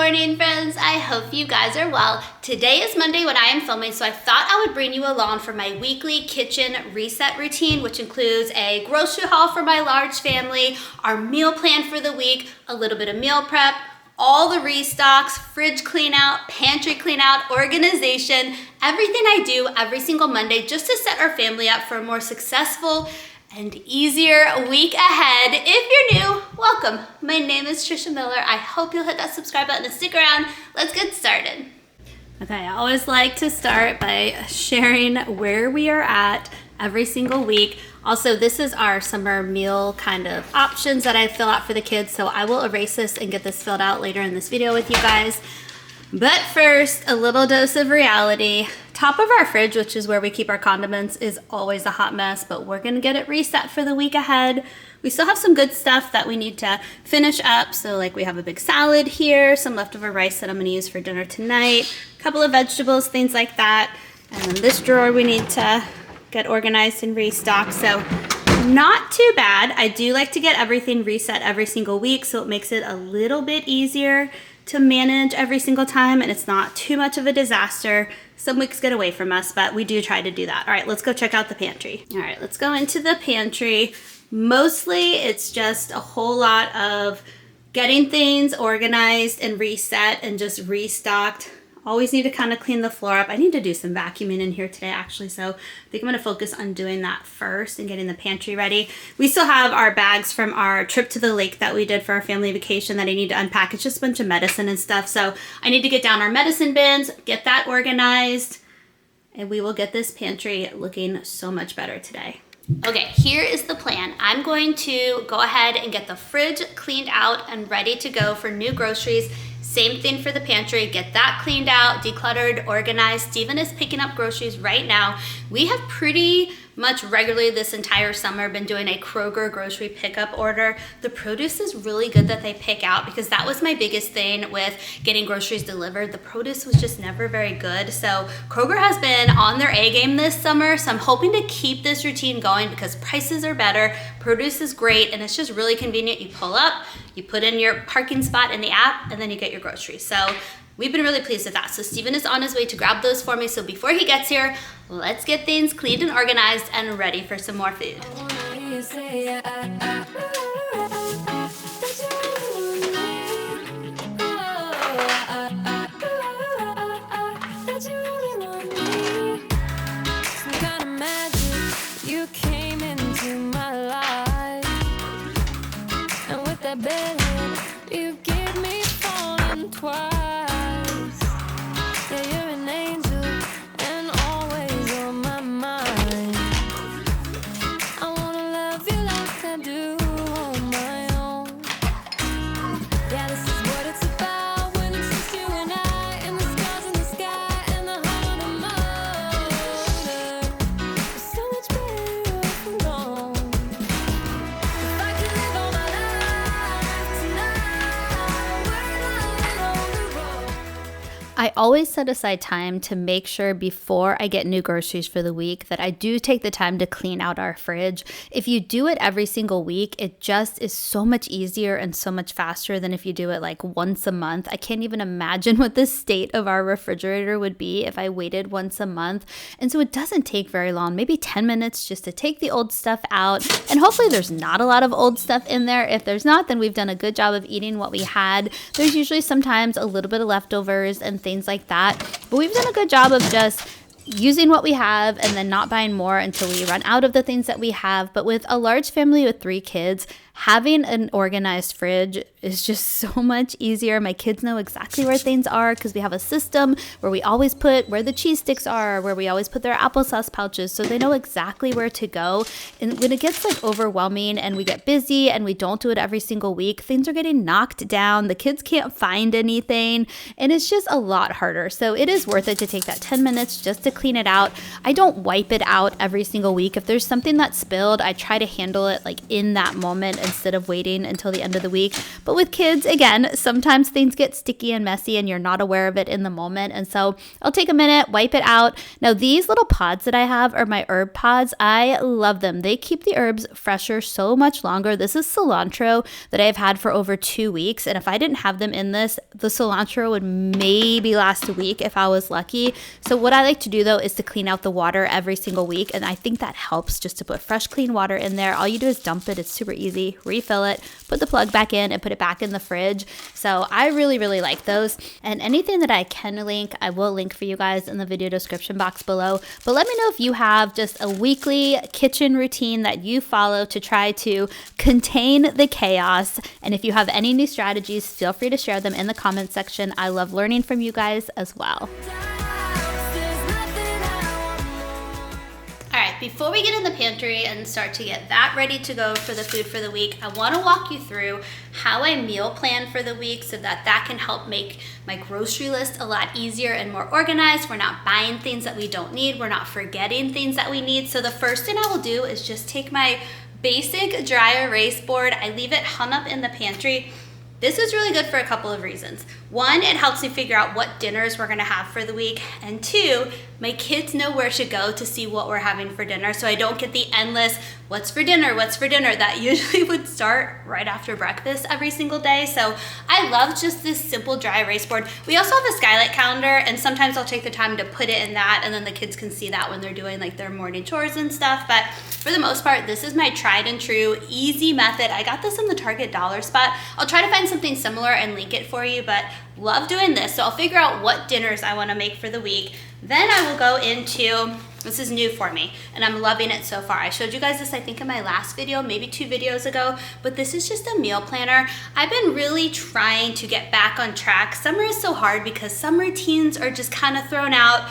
morning, friends. I hope you guys are well. Today is Monday when I am filming, so I thought I would bring you along for my weekly kitchen reset routine, which includes a grocery haul for my large family, our meal plan for the week, a little bit of meal prep, all the restocks, fridge clean out, pantry clean out, organization, everything I do every single Monday just to set our family up for a more successful and easier week ahead. If you're new, welcome. My name is Trisha Miller. I hope you'll hit that subscribe button and stick around. Let's get started. Okay, I always like to start by sharing where we are at every single week. Also, this is our summer meal kind of options that I fill out for the kids, so I will erase this and get this filled out later in this video with you guys. But first, a little dose of reality. Top of our fridge, which is where we keep our condiments, is always a hot mess, but we're gonna get it reset for the week ahead. We still have some good stuff that we need to finish up. So like we have a big salad here, some leftover rice that I'm gonna use for dinner tonight, a couple of vegetables, things like that. And then this drawer we need to get organized and restocked. So not too bad. I do like to get everything reset every single week, so it makes it a little bit easier to manage every single time, and it's not too much of a disaster. Some weeks get away from us, but we do try to do that. All right, let's go check out the pantry. All right, let's go into the pantry. Mostly it's just a whole lot of getting things organized and reset and just restocked. Always need to kind of clean the floor up. I need to do some vacuuming in here today actually, so I think I'm gonna focus on doing that first and getting the pantry ready. We still have our bags from our trip to the lake that we did for our family vacation that I need to unpack. It's just a bunch of medicine and stuff, so I need to get down our medicine bins, get that organized, and we will get this pantry looking so much better today. Okay, here is the plan. I'm going to go ahead and get the fridge cleaned out and ready to go for new groceries. Same thing for the pantry, get that cleaned out, decluttered, organized. Steven is picking up groceries right now. We have pretty much regularly this entire summer been doing a Kroger grocery pickup order. The produce is really good that they pick out because that was my biggest thing with getting groceries delivered. The produce was just never very good. So Kroger has been on their A game this summer. So I'm hoping to keep this routine going because prices are better, produce is great, and it's just really convenient. You pull up, you put in your parking spot in the app, and then you get your groceries. So we've been really pleased with that. So Steven is on his way to grab those for me. So before he gets here, let's get things cleaned and organized and ready for some more food. You give me falling twice. Yeah, you're an angel and always on my mind. I wanna love you like I do on my own. Yeah, this is what it's about when it's just you and I, and the stars in the sky and the heart of motor. It's so much better off alone. If I could live all my life tonight, we're not on the road. I always set aside time to make sure before I get new groceries for the week that I do take the time to clean out our fridge. If you do it every single week, it just is so much easier and so much faster than if you do it like once a month. I can't even imagine what the state of our refrigerator would be if I waited once a month. And so it doesn't take very long, maybe 10 minutes just to take the old stuff out. And hopefully there's not a lot of old stuff in there. If there's not, then we've done a good job of eating what we had. There's usually sometimes a little bit of leftovers and things like that, but we've done a good job of just using what we have and then not buying more until we run out of the things that we have. But with a large family with 3 kids, having an organized fridge is just so much easier. My kids know exactly where things are because we have a system where we always put where the cheese sticks are, where we always put their applesauce pouches, so they know exactly where to go. And when it gets like overwhelming and we get busy and we don't do it every single week, things are getting knocked down. The kids can't find anything, and it's just a lot harder. So it is worth it to take that 10 minutes just to clean it out. I don't wipe it out every single week. If there's something that's spilled, I try to handle it like in that moment instead of waiting until the end of the week. But with kids, again, sometimes things get sticky and messy and you're not aware of it in the moment. And so I'll take a minute, wipe it out. Now these little pods that I have are my herb pods. I love them. They keep the herbs fresher so much longer. This is cilantro that I've had for over 2 weeks. And if I didn't have them in this, the cilantro would maybe last a week if I was lucky. So what I like to do though is to clean out the water every single week. And I think that helps just to put fresh, clean water in there. All you do is dump it. It's super easy. Refill it, put the plug back in and put it back in the fridge. So I really, really like those. And anything that I can link, I will link for you guys in the video description box below. But let me know if you have just a weekly kitchen routine that you follow to try to contain the chaos. And if you have any new strategies, feel free to share them in the comments section. I love learning from you guys as well. All right, before we get in the pantry and start to get that ready to go for the food for the week, I want to walk you through how I meal plan for the week so that can help make my grocery list a lot easier and more organized. We're not buying things that we don't need. We're not forgetting things that we need. So the first thing I will do is just take my basic dry erase board. I leave it hung up in the pantry. This is really good for a couple of reasons. One, it helps me figure out what dinners we're gonna have for the week. And two, my kids know where to go to see what we're having for dinner, so I don't get the endless, what's for dinner, that usually would start right after breakfast every single day. So I love just this simple dry erase board. We also have a skylight calendar, and sometimes I'll take the time to put it in that, and then the kids can see that when they're doing like their morning chores and stuff. But for the most part, this is my tried and true, easy method. I got this in the Target dollar spot. I'll try to find something similar and link it for you, but love doing this. So I'll figure out what dinners I want to make for the week. Then I will go into, this is new for me and I'm loving it so far. I showed you guys this, I think in my last video, maybe 2 videos ago, but this is just a meal planner. I've been really trying to get back on track. Summer is so hard because some routines are just kind of thrown out.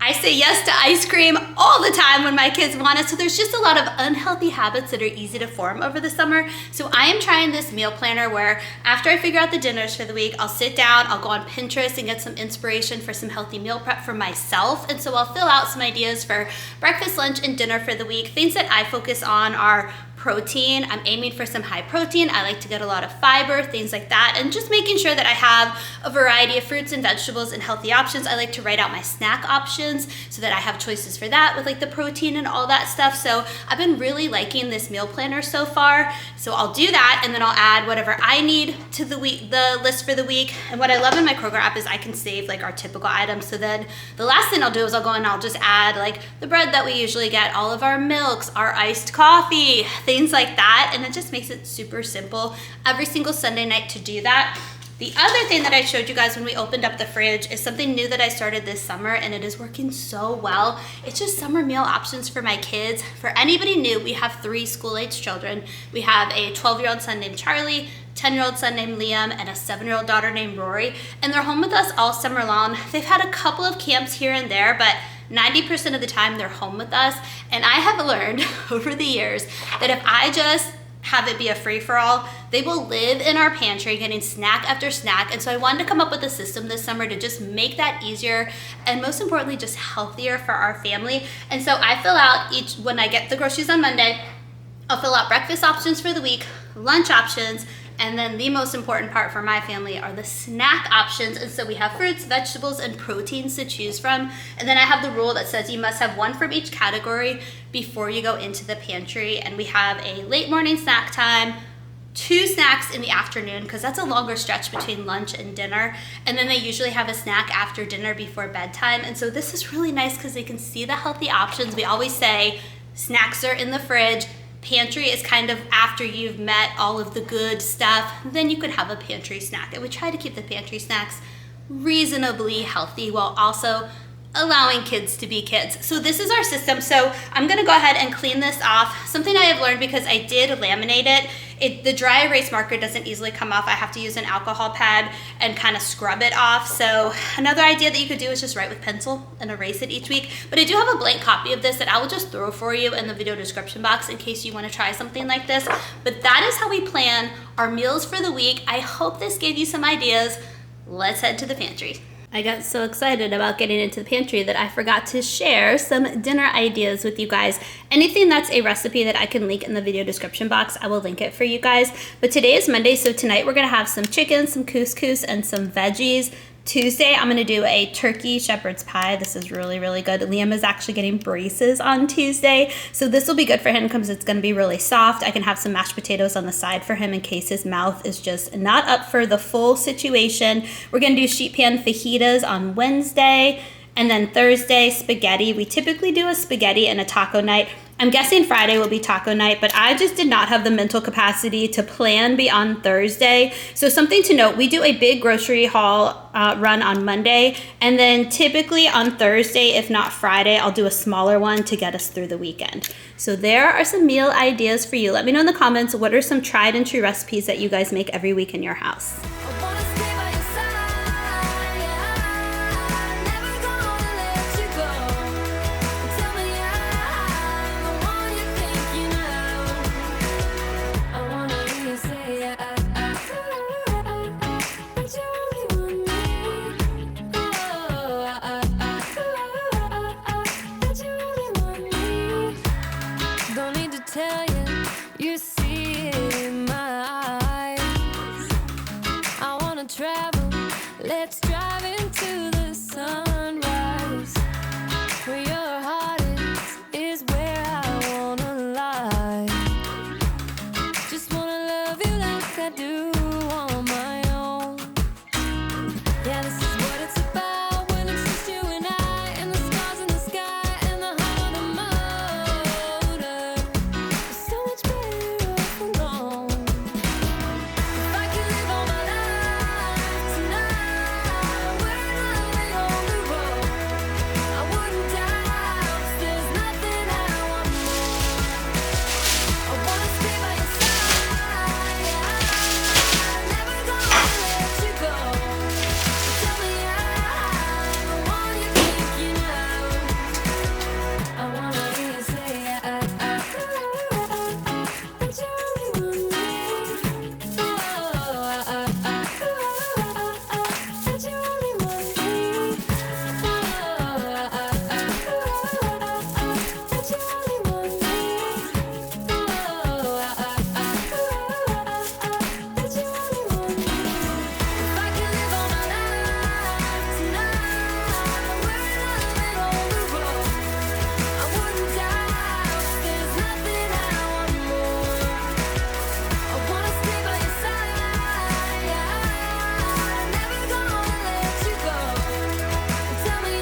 I say yes to ice cream all the time when my kids want it. So there's just a lot of unhealthy habits that are easy to form over the summer. So I am trying this meal planner where after I figure out the dinners for the week, I'll sit down, I'll go on Pinterest and get some inspiration for some healthy meal prep for myself. And so I'll fill out some ideas for breakfast, lunch, and dinner for the week. Things that I focus on are protein. I'm aiming for some high protein. I like to get a lot of fiber, things like that, and just making sure that I have a variety of fruits and vegetables and healthy options. I like to write out my snack options so that I have choices for that with like the protein and all that stuff. So I've been really liking this meal planner so far. So I'll do that and then I'll add whatever I need to the list for the week. And what I love in my Kroger app is I can save like our typical items. So then the last thing I'll do is I'll go and I'll just add like the bread that we usually get, all of our milks, our iced coffee, things like that, and it just makes it super simple every single Sunday night to do that. The other thing that I showed you guys when we opened up the fridge is something new that I started this summer, and it is working so well. It's just summer meal options for my kids. For anybody new, we have 3 school-age children. We have a 12-year-old son named Charlie, 10-year-old son named Liam, and a 7-year-old daughter named Rory, and they're home with us all summer long. They've had a couple of camps here and there, but 90% of the time they're home with us. And I have learned over the years that if I just have it be a free-for-all, they will live in our pantry getting snack after snack. And so I wanted to come up with a system this summer to just make that easier and most importantly just healthier for our family. And so I fill out when I get the groceries on Monday, I'll fill out breakfast options for the week, lunch options, and then the most important part for my family are the snack options. And so we have fruits, vegetables, and proteins to choose from. And then I have the rule that says you must have 1 from each category before you go into the pantry. And we have a late morning snack time, 2 snacks in the afternoon, because that's a longer stretch between lunch and dinner. And then they usually have a snack after dinner before bedtime. And so this is really nice because they can see the healthy options. We always say snacks are in the fridge. Pantry is kind of after you've met all of the good stuff, then you could have a pantry snack. And we try to keep the pantry snacks reasonably healthy while also allowing kids to be kids. So this is our system. So I'm gonna go ahead and clean this off. Something I have learned because I did laminate it, the dry erase marker doesn't easily come off. I have to use an alcohol pad and kind of scrub it off. So another idea that you could do is just write with pencil and erase it each week. But I do have a blank copy of this that I will just throw for you in the video description box in case you want to try something like this. But that is how we plan our meals for the week. I hope this gave you some ideas. Let's head to the pantry. I got so excited about getting into the pantry that I forgot to share some dinner ideas with you guys. Anything that's a recipe that I can link in the video description box, I will link it for you guys. But today is Monday, so tonight we're gonna have some chicken, some couscous, and some veggies. Tuesday, I'm gonna do a turkey shepherd's pie. This is really, really good. Liam is actually getting braces on Tuesday, so this will be good for him because it's gonna be really soft. I can have some mashed potatoes on the side for him in case his mouth is just not up for the full situation. We're gonna do sheet pan fajitas on Wednesday, and then Thursday, spaghetti. We typically do a spaghetti and a taco night. I'm guessing Friday will be taco night, but I just did not have the mental capacity to plan beyond Thursday. So something to note, we do a big grocery haul run on Monday, and then typically on Thursday, if not Friday, I'll do a smaller one to get us through the weekend. So there are some meal ideas for you. Let me know in the comments, what are some tried and true recipes that you guys make every week in your house? Tell you, you see it in my eyes. I wanna travel, let's drive into the sunrise. Where your heart is where I wanna lie. Just wanna love you like I do on my own. Yeah, this is what it's about when it's just you and I, and the stars in the sky and the heart of the motor. So much better off alone. If I could live all my life tonight, we're on the road. I wouldn't doubt there's nothing I want more. I wanna stay by your side. Never gonna let you go. Tell me I'm the one you're thinking of. I wanna hear you say that you only want me. That you only want me. That you only want me. That you only want me. If I could live all my life tonight, we're on the road. I wouldn't doubt there's nothing I want more. I wanna stay by your side. Never gonna let you go. Tell me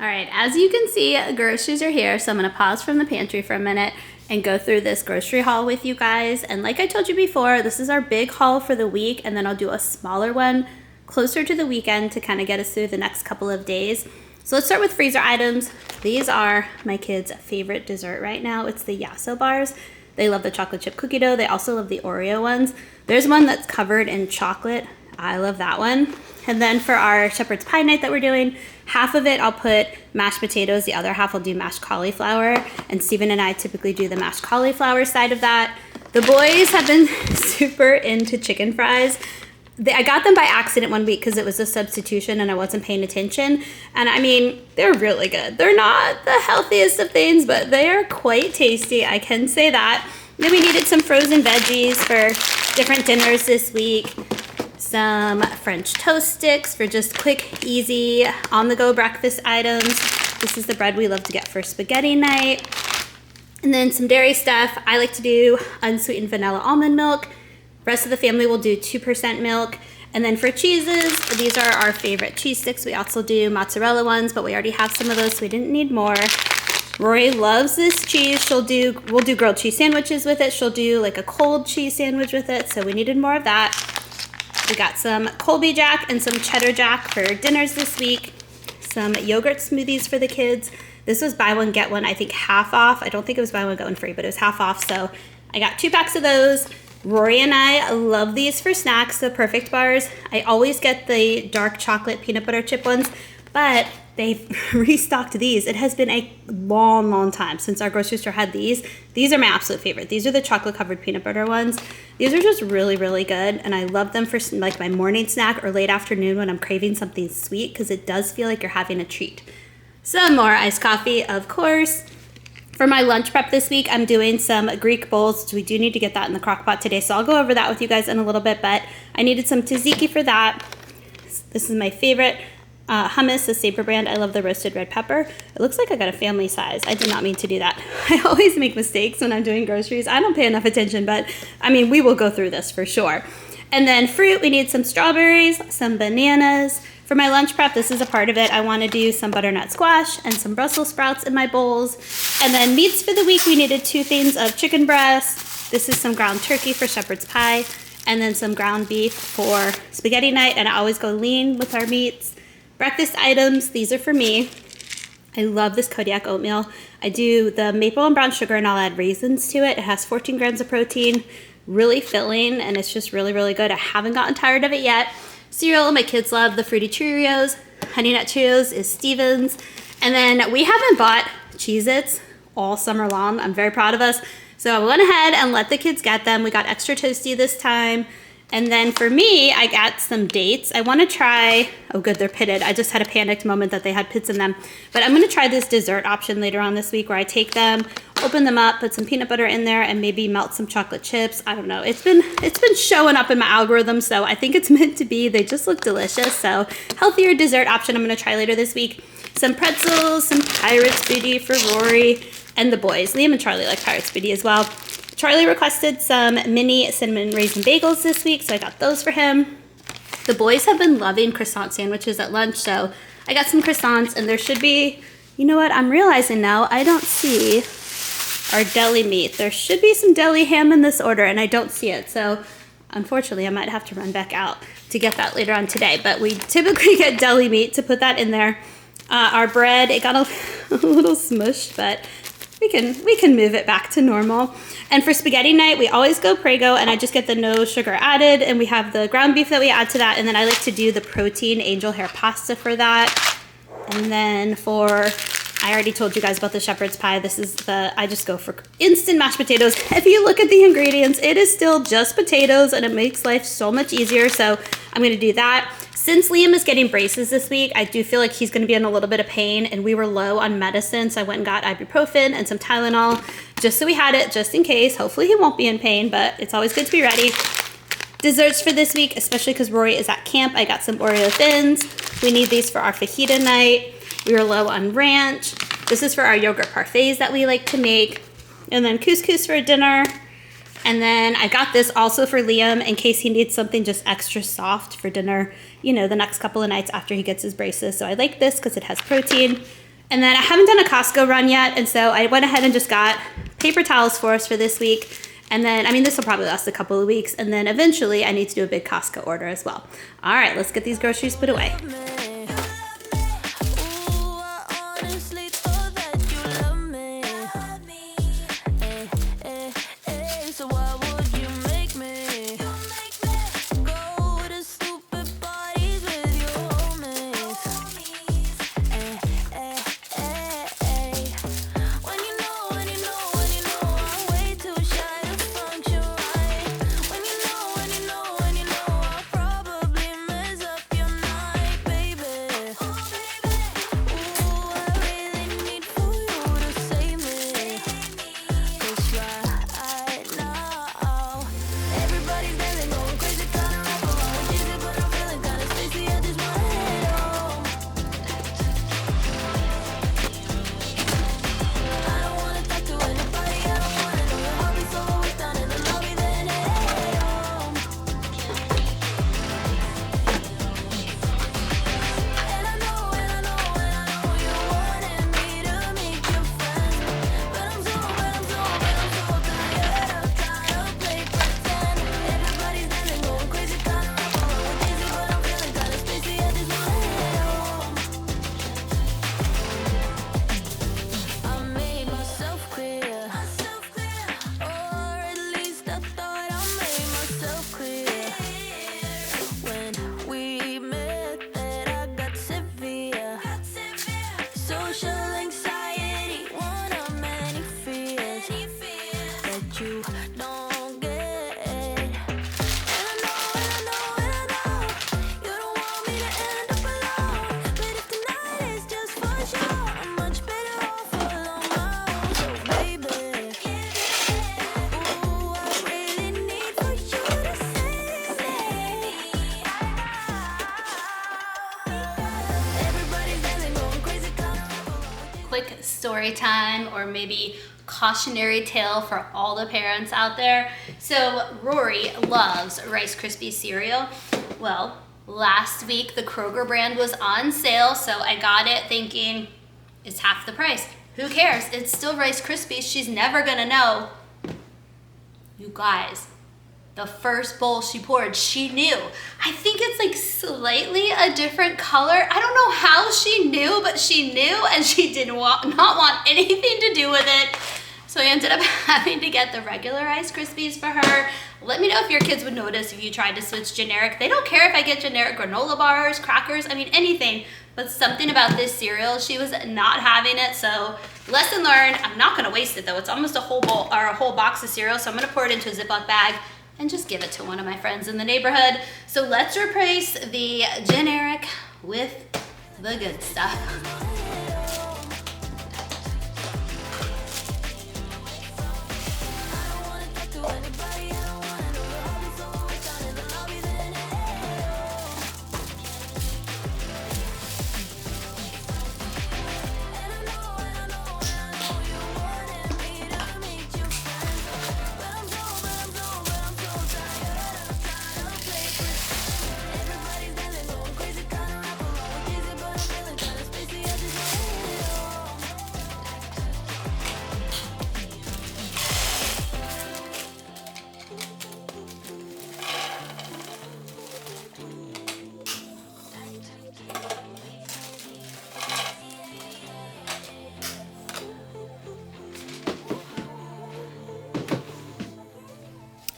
All right, as you can see, groceries are here, so I'm gonna pause from the pantry for a minute and go through this grocery haul with you guys. And like I told you before, this is our big haul for the week, and then I'll do a smaller one closer to the weekend to kind of get us through the next couple of days. So let's start with freezer items. These are my kids' favorite dessert right now. It's the Yasso bars. They love the chocolate chip cookie dough. They also love the Oreo ones. There's one that's covered in chocolate. I love that one. And then for our shepherd's pie night that we're doing, half of it I'll put mashed potatoes, the other half I'll do mashed cauliflower, and Steven and I typically do the mashed cauliflower side of that. The boys have been super into chicken fries. I got them by accident one week because it was a substitution and I wasn't paying attention. And I mean, they're really good. They're not the healthiest of things, but they are quite tasty, I can say that. Then we needed some frozen veggies for different dinners this week. Some French toast sticks for just quick, easy, on-the-go breakfast items. This is the bread we love to get for spaghetti night. And then some dairy stuff. I like to do unsweetened vanilla almond milk. Rest of the family will do 2% milk. And then for cheeses, these are our favorite cheese sticks. We also do mozzarella ones, but we already have some of those, so we didn't need more. Rory loves this cheese. We'll do grilled cheese sandwiches with it. She'll do like a cold cheese sandwich with it, so we needed more of that. We got some Colby Jack and some Cheddar Jack for dinners this week. Some yogurt smoothies for the kids. This was buy one, get one, I think half off. I don't think it was buy one, get one free, but it was half off. So I got 2 packs of those. Rory and I love these for snacks, the Perfect Bars. I always get the dark chocolate peanut butter chip ones, but they've restocked these. It has been a long, long time since our grocery store had these. These are my absolute favorite. These are the chocolate covered peanut butter ones. These are just really, really good, and I love them for like my morning snack or late afternoon when I'm craving something sweet, because it does feel like you're having a treat. Some more iced coffee, of course. For my lunch prep this week, I'm doing some Greek bowls. We do need to get that in the crock pot today, so I'll go over that with you guys in a little bit, but I needed some tzatziki for that. This is my favorite hummus, the Sabre brand. I love the roasted red pepper. It looks like I got a family size. I did not mean to do that. I always make mistakes when I'm doing groceries. I don't pay enough attention, but I mean, we will go through this for sure. And then fruit, we need some strawberries, some bananas. For my lunch prep, this is a part of it. I want to do some butternut squash and some Brussels sprouts in my bowls. And then meats for the week, we needed 2 things of chicken breast. This is some ground turkey for shepherd's pie, and then some ground beef for spaghetti night. And I always go lean with our meats. Breakfast items, these are for me. I love this Kodiak oatmeal. I do the maple and brown sugar, and I'll add raisins to it. It has 14 grams of protein, really filling, and it's just really, really good. I haven't gotten tired of it yet. Cereal, my kids love the Fruity Cheerios. Honey Nut Cheerios is Stevens. And then we haven't bought Cheez-Its all summer long. I'm very proud of us. So I went ahead and let the kids get them. We got extra toasty this time. And then for me, I got some dates. I want to try, oh good, they're pitted. I just had a panicked moment that they had pits in them. But I'm going to try this dessert option later on this week, where I take them, open them up, put some peanut butter in there, and maybe melt some chocolate chips. I don't know. It's been showing up in my algorithm, so I think it's meant to be. They just look delicious. So healthier dessert option I'm going to try later this week. Some pretzels, some Pirates Booty for Rory and the boys. Liam and Charlie like Pirates Booty as well. Charlie requested some mini cinnamon raisin bagels this week, so I got those for him. The boys have been loving croissant sandwiches at lunch, so I got some croissants, and there should be, you know what, I'm realizing now, I don't see our deli meat. There should be some deli ham in this order, and I don't see it, so unfortunately I might have to run back out to get that later on today, but we typically get deli meat to put that in there. Our bread, it got a little smushed, but we can move it back to normal. And for spaghetti night, we always go Prego, and I just get the no sugar added, and we have the ground beef that we add to that, and then I like to do the protein angel hair pasta for that. And then I already told you guys about the shepherd's pie. This is I just go for instant mashed potatoes. If you look at the ingredients, it is still just potatoes, and it makes life so much easier, so I'm gonna do that. Since Liam is getting braces this week, I do feel like he's gonna be in a little bit of pain, and we were low on medicine, so I went and got ibuprofen and some Tylenol, just so we had it, just in case. Hopefully he won't be in pain, but it's always good to be ready. Desserts for this week, especially because Rory is at camp, I got some Oreo Thins. We need these for our fajita night. We were low on ranch. This is for our yogurt parfaits that we like to make. And then couscous for dinner. And then I got this also for Liam in case he needs something just extra soft for dinner, you know, the next couple of nights after he gets his braces. So I like this because it has protein. And then I haven't done a Costco run yet, and so I went ahead and just got paper towels for us for this week. And then, I mean, this will probably last a couple of weeks, and then eventually I need to do a big Costco order as well. All right, let's get these groceries put away. quick story time or maybe cautionary tale for all the parents out there. So Rory loves Rice Krispies cereal. Well, last week the Kroger brand was on sale, so I got it thinking it's half the price. Who cares? It's still Rice Krispies. She's never gonna know. You guys, the first bowl she poured, she knew. I think it's like slightly a different color. I don't know how she knew, but she knew, and she did not want anything to do with it. So I ended up having to get the regular Rice Krispies for her. Let me know if your kids would notice if you tried to switch generic. They don't care if I get generic granola bars, crackers, I mean anything. But something about this cereal, she was not having it. So lesson learned. I'm not gonna waste it though. It's almost a whole bowl or a whole box of cereal. So I'm gonna pour it into a Ziploc bag and just give it to one of my friends in the neighborhood. So let's replace the generic with the good stuff.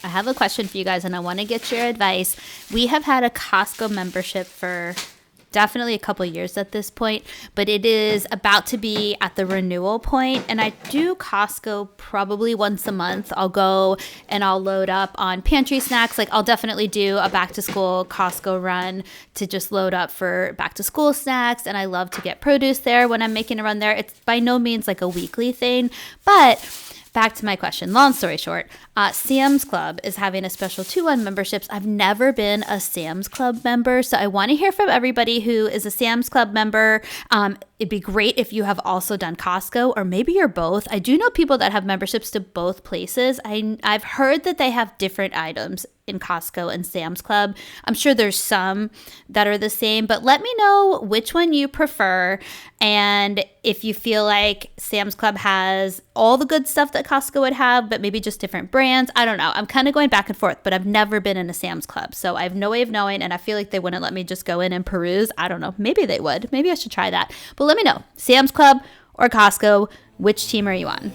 I have a question for you guys, and I want to get your advice. We have had a Costco membership for definitely a couple years at this point, but it is about to be at the renewal point, and I do Costco probably once a month. I'll go and I'll load up on pantry snacks. Like I'll definitely do a back to school Costco run to just load up for back to school snacks, and I love to get produce there when I'm making a run there. It's by no means like a weekly thing, but back to my question. Long story short, Sam's Club is having a special 2-1 memberships. I've never been a Sam's Club member, so I want to hear from everybody who is a Sam's Club member. It'd be great if you have also done Costco, or maybe you're both. I do know people that have memberships to both places. I've heard that they have different items in Costco and Sam's Club. I'm sure there's some that are the same, but let me know which one you prefer, and if you feel like Sam's Club has all the good stuff that Costco would have, but maybe just different brands. I don't know. I'm kind of going back and forth, but I've never been in a Sam's Club, so I have no way of knowing, and I feel like they wouldn't let me just go in and peruse. I don't know. Maybe they would. Maybe I should try that. But let me know. Sam's Club or Costco, which team are you on?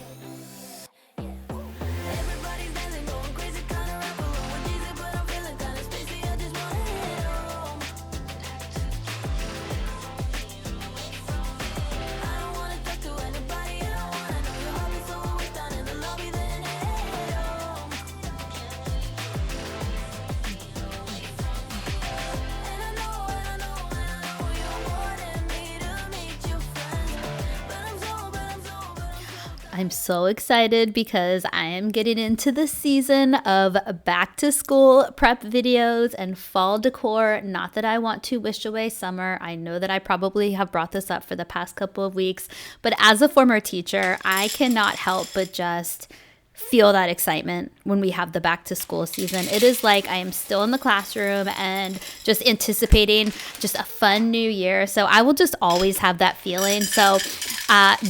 I'm so excited because I am getting into the season of back to school prep videos and fall decor. Not that I want to wish away summer. I know that I probably have brought this up for the past couple of weeks, but as a former teacher, I cannot help but just feel that excitement when we have the back to school season. It is like I am still in the classroom and just anticipating just a fun new year. So I will just always have that feeling. So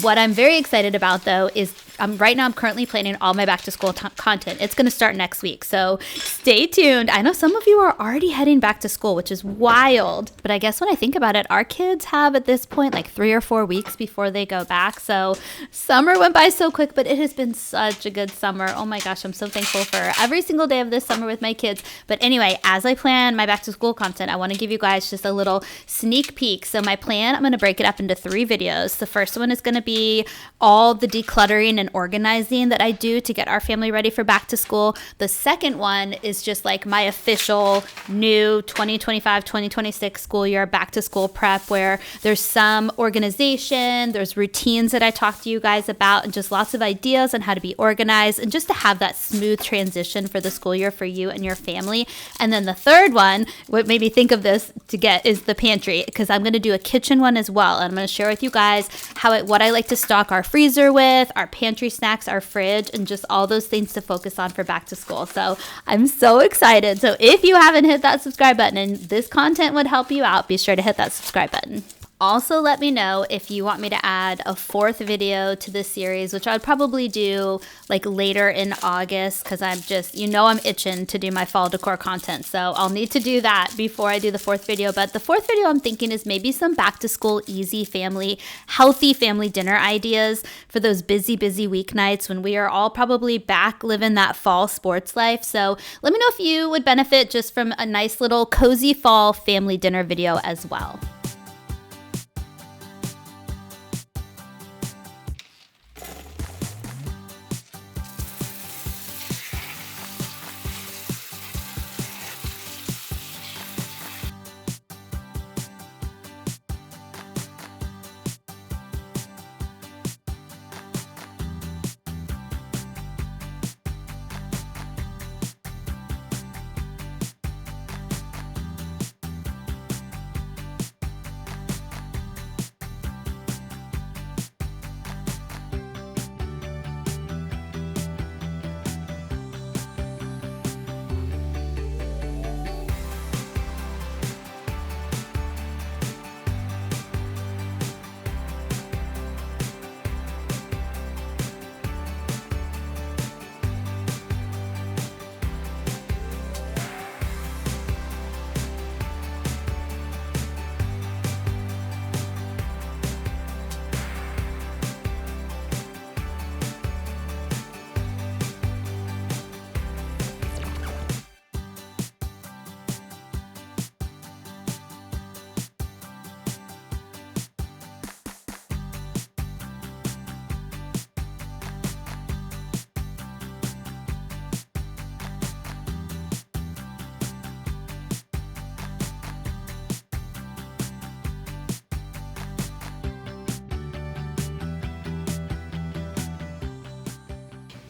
what I'm very excited about though is right now I'm currently planning all my back to school content. It's going to start next week. So stay tuned. I know some of you are already heading back to school, which is wild. But I guess when I think about it, our kids have at this point like 3 or 4 weeks before they go back. So summer went by so quick, but it has been such a good summer. Oh my gosh, I'm so thankful for every single day of this summer with my kids. But anyway, as I plan my back to school content, I want to give you guys just a little sneak peek. So my plan, I'm going to break it up into 3 videos. The first one is going to be all the decluttering and organizing that I do to get our family ready for back to school. The second one is just like my official new 2025-2026 school year back to school prep, where there's some organization, there's routines that I talk to you guys about, and just lots of ideas on how to be organized and just to have that smooth transition for the school year for you and your family. And then the third one, what made me think of this to get, is the pantry, because I'm going to do a kitchen one as well. And I'm going to share with you guys what I like to stock our freezer with, our pantry snacks, our fridge, and just all those things to focus on for back to school. So I'm so excited. So if you haven't hit that subscribe button and this content would help you out, be sure to hit that subscribe button. Also, let me know if you want me to add a fourth video to this series, which I would probably do like later in August, because I'm just, I'm itching to do my fall decor content. So I'll need to do that before I do the fourth video. But the fourth video I'm thinking is maybe some back to school, easy family, healthy family dinner ideas for those busy weeknights when we are all probably back living that fall sports life. So let me know if you would benefit just from a nice little cozy fall family dinner video as well.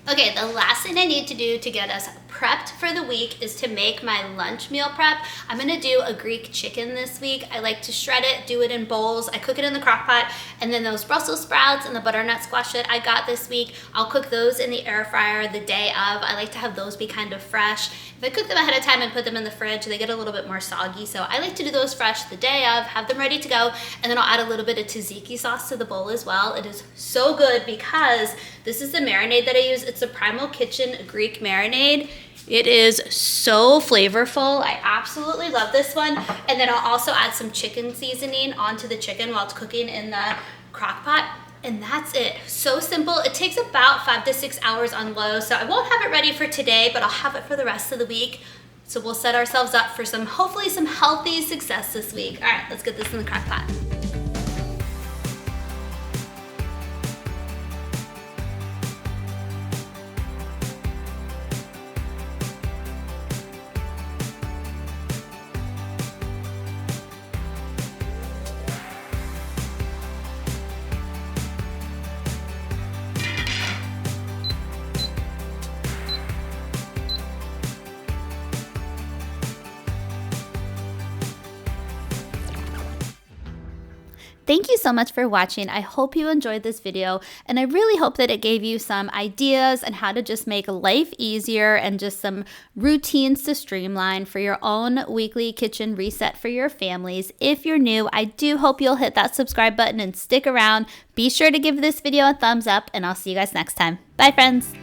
Okay, the last thing I need to do to get us prepped for the week is to make my lunch meal prep. I'm gonna do a Greek chicken this week. I like to shred it, do it in bowls. I cook it in the crock pot, and then those Brussels sprouts and the butternut squash that I got this week, I'll cook those in the air fryer the day of. I like to have those be kind of fresh. If I cook them ahead of time and put them in the fridge, they get a little bit more soggy. So I like to do those fresh the day of, have them ready to go, and then I'll add a little bit of tzatziki sauce to the bowl as well. It is so good because this is the marinade that I use. It's a Primal Kitchen Greek marinade. It is so flavorful. I absolutely love this one. And then I'll also add some chicken seasoning onto the chicken while it's cooking in the crock pot. And that's it. So simple. It takes about 5 to 6 hours on low. So I won't have it ready for today, but I'll have it for the rest of the week. So we'll set ourselves up for hopefully some healthy success this week. All right, let's get this in the crock pot. Thank you so much for watching. I hope you enjoyed this video, and I really hope that it gave you some ideas on how to just make life easier and just some routines to streamline for your own weekly kitchen reset for your families. If you're new, I do hope you'll hit that subscribe button and stick around. Be sure to give this video a thumbs up, and I'll see you guys next time. Bye, friends.